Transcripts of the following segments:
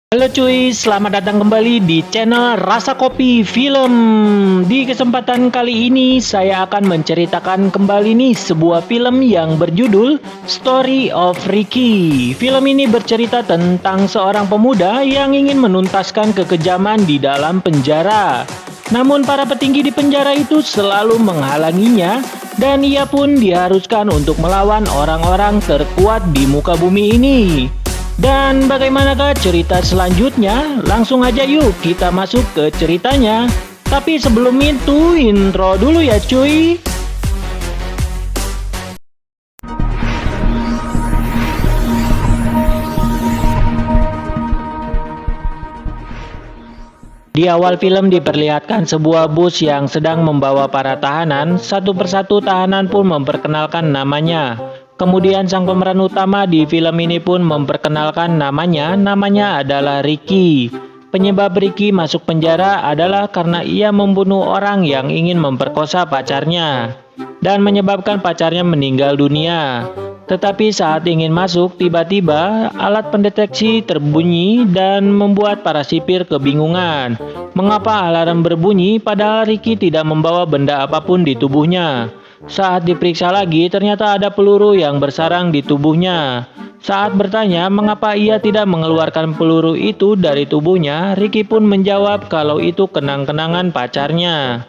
Halo cuy, selamat datang kembali di channel Rasa Kopi Film. Di kesempatan kali ini saya akan menceritakan kembali nih sebuah film yang berjudul Story of Ricky. Film ini bercerita tentang seorang pemuda yang ingin menuntaskan kekejaman di dalam penjara. Namun para petinggi di penjara itu selalu menghalanginya dan ia pun diharuskan untuk melawan orang-orang terkuat di muka bumi ini. Dan bagaimanakah cerita selanjutnya? Langsung aja yuk kita masuk ke ceritanya. Tapi sebelum itu intro dulu ya cuy. Di awal film diperlihatkan sebuah bus yang sedang membawa para tahanan. Satu persatu tahanan pun memperkenalkan namanya. Kemudian sang pemeran utama di film ini pun memperkenalkan namanya adalah Ricky. Penyebab Ricky masuk penjara adalah karena ia membunuh orang yang ingin memperkosa pacarnya dan menyebabkan pacarnya meninggal dunia. Tetapi saat ingin masuk, tiba-tiba alat pendeteksi terbunyi dan membuat para sipir kebingungan. Mengapa alarm berbunyi padahal Ricky tidak membawa benda apapun di tubuhnya? Saat diperiksa lagi, ternyata ada peluru yang bersarang di tubuhnya. Saat bertanya mengapa ia tidak mengeluarkan peluru itu dari tubuhnya, Ricky pun menjawab kalau itu kenang-kenangan pacarnya.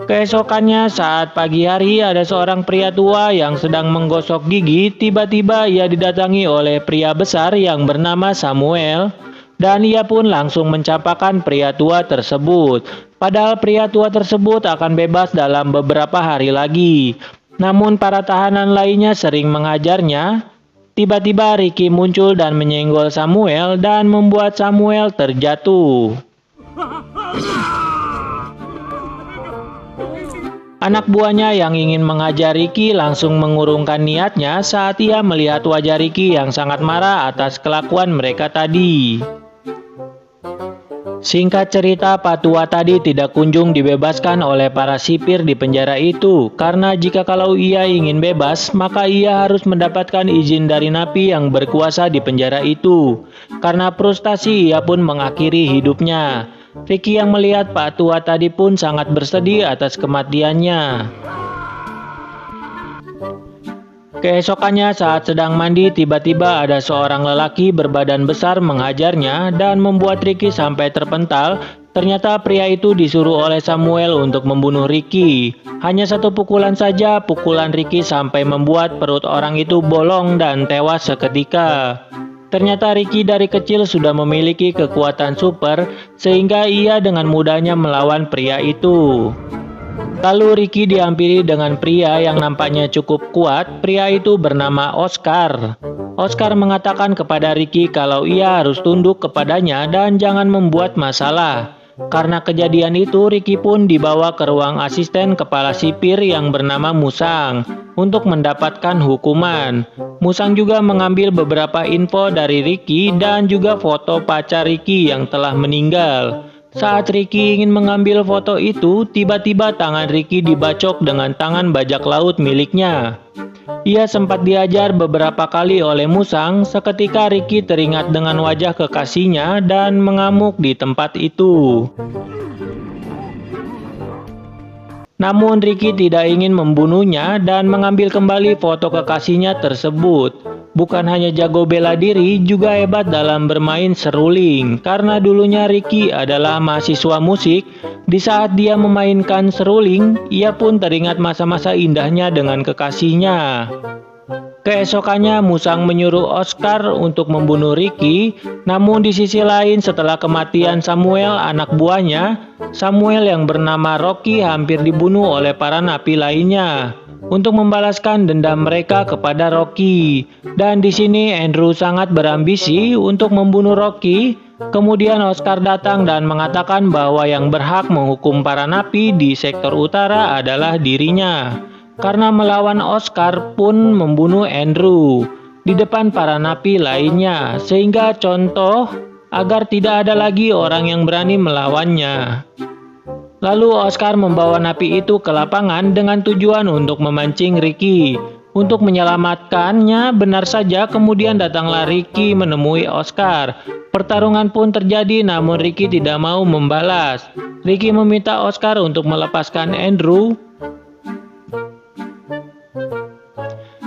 Keesokannya saat pagi hari ada seorang pria tua yang sedang menggosok gigi. Tiba-tiba ia didatangi oleh pria besar yang bernama Samuel. Dan ia pun langsung mencapakan pria tua tersebut. Padahal pria tua tersebut akan bebas dalam beberapa hari lagi. Namun para tahanan lainnya sering mengajarnya. Tiba-tiba Ricky muncul dan menyenggol Samuel dan membuat Samuel terjatuh. Anak buahnya yang ingin mengajar Ricky langsung mengurungkan niatnya saat ia melihat wajah Ricky yang sangat marah atas kelakuan mereka tadi. Singkat cerita, Pak Tua tadi tidak kunjung dibebaskan oleh para sipir di penjara itu, karena jika kalau ia ingin bebas, maka ia harus mendapatkan izin dari napi yang berkuasa di penjara itu. Karena frustasi, ia pun mengakhiri hidupnya. Ricky yang melihat Pak Tua tadi pun sangat bersedih atas kematiannya. Keesokannya saat sedang mandi, tiba-tiba ada seorang lelaki berbadan besar menghajarnya dan membuat Ricky sampai terpental. Ternyata pria itu disuruh oleh Samuel untuk membunuh Ricky. Hanya satu pukulan saja, pukulan Ricky sampai membuat perut orang itu bolong dan tewas seketika. Ternyata Ricky dari kecil sudah memiliki kekuatan super sehingga ia dengan mudahnya melawan pria itu. Lalu Ricky dihampiri dengan pria yang nampaknya cukup kuat. Pria itu bernama Oscar. Oscar mengatakan kepada Ricky kalau ia harus tunduk kepadanya dan jangan membuat masalah. Karena kejadian itu, Ricky pun dibawa ke ruang asisten kepala sipir yang bernama Musang untuk mendapatkan hukuman. Musang juga mengambil beberapa info dari Ricky dan juga foto pacar Ricky yang telah meninggal. Saat Ricky ingin mengambil foto itu, tiba-tiba tangan Ricky dibacok dengan tangan bajak laut miliknya. Ia sempat diajar beberapa kali oleh Musang. Seketika Ricky teringat dengan wajah kekasihnya dan mengamuk di tempat itu. Namun Ricky tidak ingin membunuhnya dan mengambil kembali foto kekasihnya tersebut. Bukan hanya jago bela diri, juga hebat dalam bermain seruling. Karena dulunya Ricky adalah mahasiswa musik, di saat dia memainkan seruling, ia pun teringat masa-masa indahnya dengan kekasihnya. Keesokannya Musang menyuruh Oscar untuk membunuh Ricky. Namun di sisi lain setelah kematian Samuel anak buahnya, Samuel yang bernama Rocky hampir dibunuh oleh para napi lainnya untuk membalaskan dendam mereka kepada Rocky. Dan di sini Andrew sangat berambisi untuk membunuh Rocky. Kemudian Oscar datang dan mengatakan bahwa yang berhak menghukum para napi di sektor utara adalah dirinya. Karena melawan Oscar pun membunuh Andrew di depan para napi lainnya, sehingga contoh agar tidak ada lagi orang yang berani melawannya. Lalu Oscar membawa napi itu ke lapangan dengan tujuan untuk memancing Ricky. Untuk menyelamatkannya, benar saja kemudian datanglah Ricky menemui Oscar. Pertarungan pun terjadi, namun Ricky tidak mau membalas. Ricky meminta Oscar untuk melepaskan Andrew.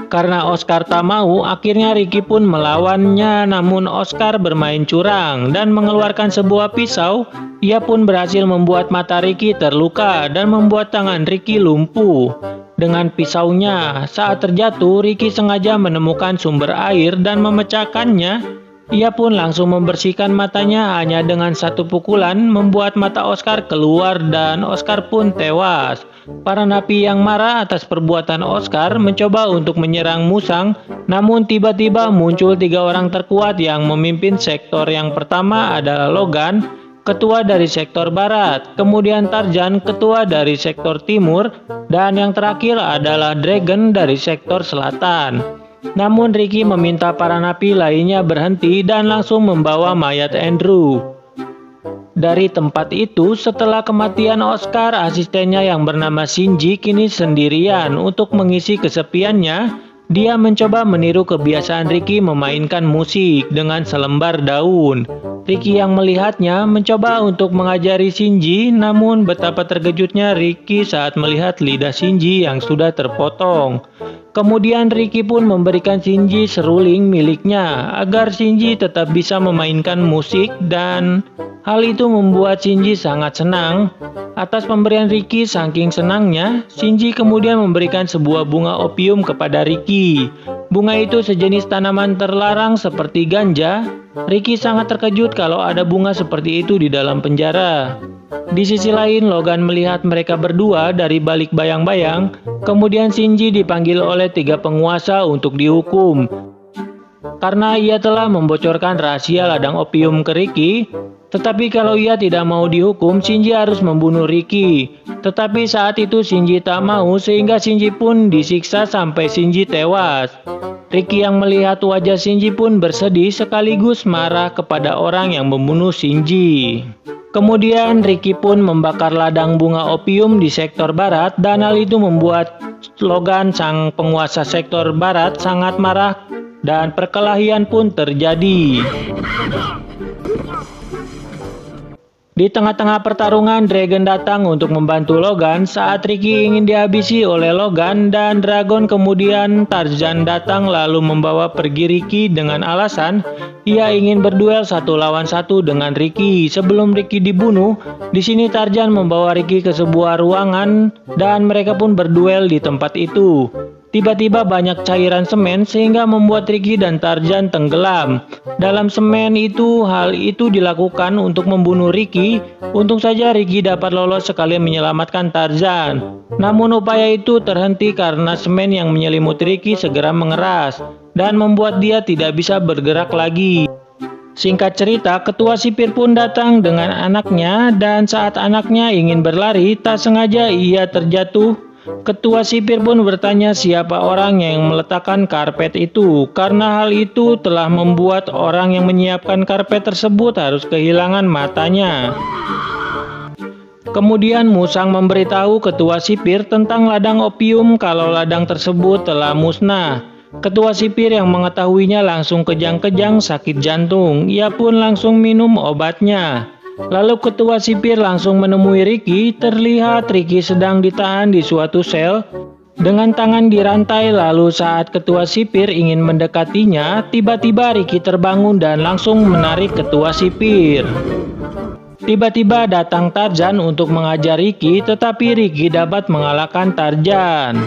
Karena Oscar tak mau, akhirnya Ricky pun melawannya, namun Oscar bermain curang dan mengeluarkan sebuah pisau. Ia pun berhasil membuat mata Ricky terluka dan membuat tangan Ricky lumpuh. Dengan pisaunya, saat terjatuh, Ricky sengaja menemukan sumber air dan memecahkannya. Ia pun langsung membersihkan matanya hanya dengan satu pukulan, membuat mata Oscar keluar dan Oscar pun tewas. Para napi yang marah atas perbuatan Oscar mencoba untuk menyerang Musang, namun tiba-tiba muncul 3 orang terkuat yang memimpin sektor. Yang pertama adalah Logan, ketua dari sektor barat, kemudian Tarzan, ketua dari sektor timur, dan yang terakhir adalah Dragon dari sektor selatan. Namun Ricky meminta para napi lainnya berhenti dan langsung membawa mayat Andrew. Dari tempat itu, setelah kematian Oscar, asistennya yang bernama Shinji kini sendirian. Untuk mengisi kesepiannya, dia mencoba meniru kebiasaan Ricky memainkan musik dengan selembar daun. Ricky yang melihatnya mencoba untuk mengajari Shinji, namun betapa terkejutnya Ricky saat melihat lidah Shinji yang sudah terpotong. Kemudian Ricky pun memberikan Shinji seruling miliknya agar Shinji tetap bisa memainkan musik, dan hal itu membuat Shinji sangat senang. Atas pemberian Ricky saking senangnya, Shinji kemudian memberikan sebuah bunga opium kepada Ricky. Bunga itu sejenis tanaman terlarang seperti ganja. Ricky sangat terkejut kalau ada bunga seperti itu di dalam penjara. Di sisi lain, Logan melihat mereka berdua dari balik bayang-bayang. Kemudian Shinji dipanggil oleh 3 penguasa untuk dihukum. Karena ia telah membocorkan rahasia ladang opium ke Ricky. Tetapi kalau ia tidak mau dihukum, Shinji harus membunuh Ricky. Tetapi saat itu Shinji tak mau, sehingga Shinji pun disiksa sampai Shinji tewas. Ricky yang melihat wajah Shinji pun bersedih sekaligus marah kepada orang yang membunuh Shinji. Kemudian Ricky pun membakar ladang bunga opium di sektor barat, dan hal itu membuat Logan, sang penguasa sektor barat, sangat marah dan perkelahian pun terjadi. Di tengah-tengah pertarungan, Dragon datang untuk membantu Logan saat Ricky ingin dihabisi oleh Logan, dan Dragon kemudian Tarzan datang lalu membawa pergi Ricky dengan alasan ia ingin berduel 1 lawan 1 dengan Ricky. Sebelum Ricky dibunuh, di sini Tarzan membawa Ricky ke sebuah ruangan dan mereka pun berduel di tempat itu. Tiba-tiba banyak cairan semen sehingga membuat Ricky dan Tarzan tenggelam. Dalam semen itu, hal itu dilakukan untuk membunuh Ricky. Untung saja Ricky dapat lolos sekalian menyelamatkan Tarzan. Namun upaya itu terhenti karena semen yang menyelimuti Ricky segera mengeras dan membuat dia tidak bisa bergerak lagi. Singkat cerita, ketua sipir pun datang dengan anaknya, dan saat anaknya ingin berlari, tak sengaja ia terjatuh. Ketua sipir pun bertanya siapa orang yang meletakkan karpet itu, karena hal itu telah membuat orang yang menyiapkan karpet tersebut harus kehilangan matanya. Kemudian Musang memberitahu ketua sipir tentang ladang opium kalau ladang tersebut telah musnah. Ketua sipir yang mengetahuinya langsung kejang-kejang sakit jantung. Ia pun langsung minum obatnya. Lalu ketua sipir langsung menemui Ricky. Terlihat Ricky sedang ditahan di suatu sel dengan tangan dirantai. Lalu saat ketua sipir ingin mendekatinya, tiba-tiba Ricky terbangun dan langsung menarik ketua sipir. Tiba-tiba datang Tarzan untuk mengajar Ricky, tetapi Ricky dapat mengalahkan Tarzan.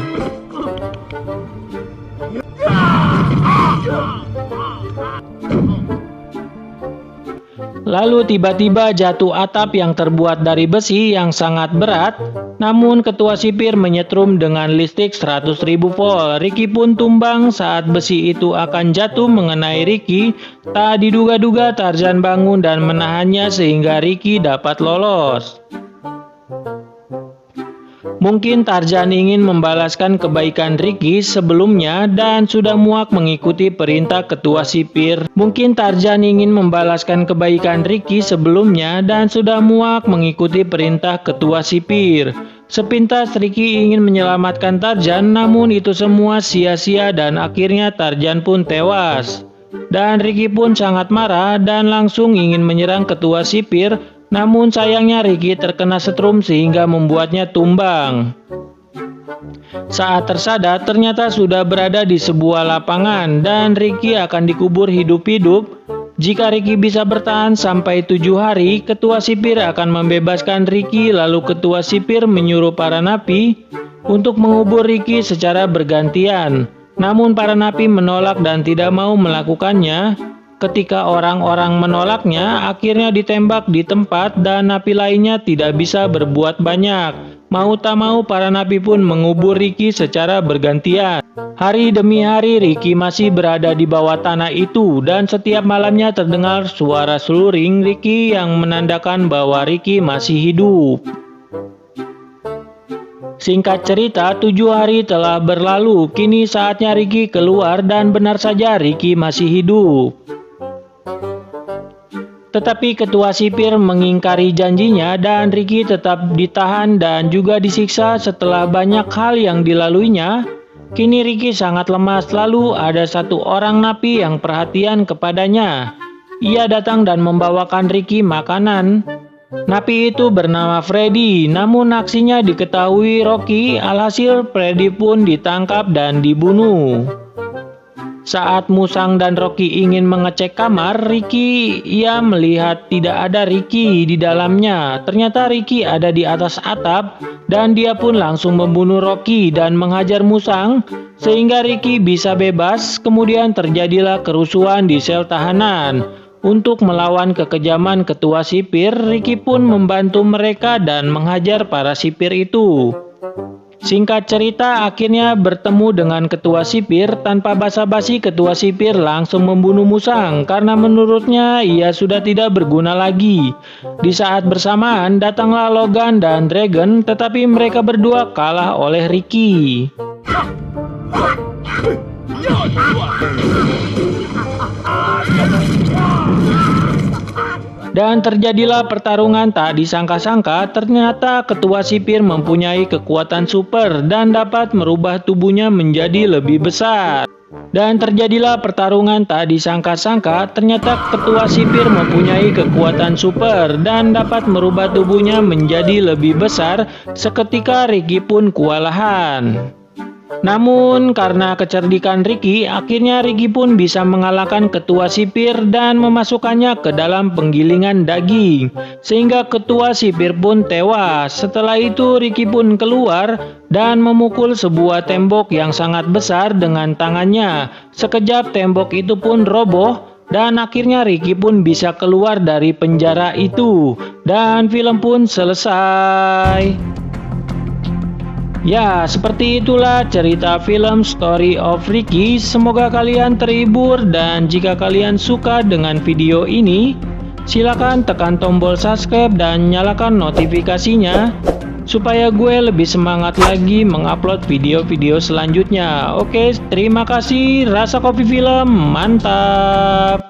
Lalu tiba-tiba jatuh atap yang terbuat dari besi yang sangat berat. Namun ketua sipir menyetrum dengan listrik 100.000 volt. Ricky pun tumbang saat besi itu akan jatuh mengenai Ricky. Tak diduga-duga Tarzan bangun dan menahannya sehingga Ricky dapat lolos. Mungkin Tarzan ingin membalaskan kebaikan Ricky sebelumnya dan sudah muak mengikuti perintah ketua sipir. Mungkin Tarzan ingin membalaskan kebaikan Ricky sebelumnya dan sudah muak mengikuti perintah ketua sipir. Sepintas Ricky ingin menyelamatkan Tarzan, namun itu semua sia-sia dan akhirnya Tarzan pun tewas. Dan Ricky pun sangat marah dan langsung ingin menyerang ketua sipir, namun sayangnya Ricky terkena setrum sehingga membuatnya tumbang. Saat tersadar ternyata sudah berada di sebuah lapangan dan Ricky akan dikubur hidup-hidup. Jika Ricky bisa bertahan sampai 7 hari, ketua sipir akan membebaskan Ricky, lalu ketua sipir menyuruh para napi untuk mengubur Ricky secara bergantian. Namun para napi menolak dan tidak mau melakukannya. Ketika orang-orang menolaknya, akhirnya ditembak di tempat dan napi lainnya tidak bisa berbuat banyak. Mau tak mau para napi pun mengubur Ricky secara bergantian. Hari demi hari Ricky masih berada di bawah tanah itu dan setiap malamnya terdengar suara seluring Ricky yang menandakan bahwa Ricky masih hidup. Singkat cerita, 7 hari telah berlalu. Kini saatnya Ricky keluar dan benar saja Ricky masih hidup. Tetapi ketua sipir mengingkari janjinya dan Ricky tetap ditahan dan juga disiksa setelah banyak hal yang dilaluinya. Kini Ricky sangat lemas, lalu ada satu orang napi yang perhatian kepadanya. Ia datang dan membawakan Ricky makanan. Napi itu bernama Freddy, namun aksinya diketahui Rocky, alhasil Freddy pun ditangkap dan dibunuh. Saat Musang dan Rocky ingin mengecek kamar Ricky, ia melihat tidak ada Ricky di dalamnya. Ternyata Ricky ada di atas atap dan dia pun langsung membunuh Rocky dan menghajar Musang sehingga Ricky bisa bebas. Kemudian terjadilah kerusuhan di sel tahanan. Untuk melawan kekejaman ketua sipir, Ricky pun membantu mereka dan menghajar para sipir itu. Singkat cerita, akhirnya bertemu dengan ketua sipir. Tanpa basa-basi ketua sipir langsung membunuh Musang karena menurutnya ia sudah tidak berguna lagi. Di saat bersamaan datanglah Logan dan Dragon, tetapi mereka berdua kalah oleh Ricky. Dan terjadilah pertarungan tak disangka-sangka. Ternyata ketua sipir mempunyai kekuatan super dan dapat merubah tubuhnya menjadi lebih besar. Dan terjadilah pertarungan tak disangka-sangka. Ternyata ketua sipir mempunyai kekuatan super dan dapat merubah tubuhnya menjadi lebih besar. Seketika Ricky pun kewalahan. Namun karena kecerdikan Ricky, akhirnya Ricky pun bisa mengalahkan ketua sipir dan memasukkannya ke dalam penggilingan daging, sehingga ketua sipir pun tewas. Setelah itu Ricky pun keluar dan memukul sebuah tembok yang sangat besar dengan tangannya. Sekejap tembok itu pun roboh dan akhirnya Ricky pun bisa keluar dari penjara itu dan film pun selesai. Ya, seperti itulah cerita film Story of Ricky. Semoga kalian terhibur dan jika kalian suka dengan video ini, silakan tekan tombol subscribe dan nyalakan notifikasinya supaya gue lebih semangat lagi mengupload video-video selanjutnya. Oke, terima kasih. Rasa Kopi Film, mantap.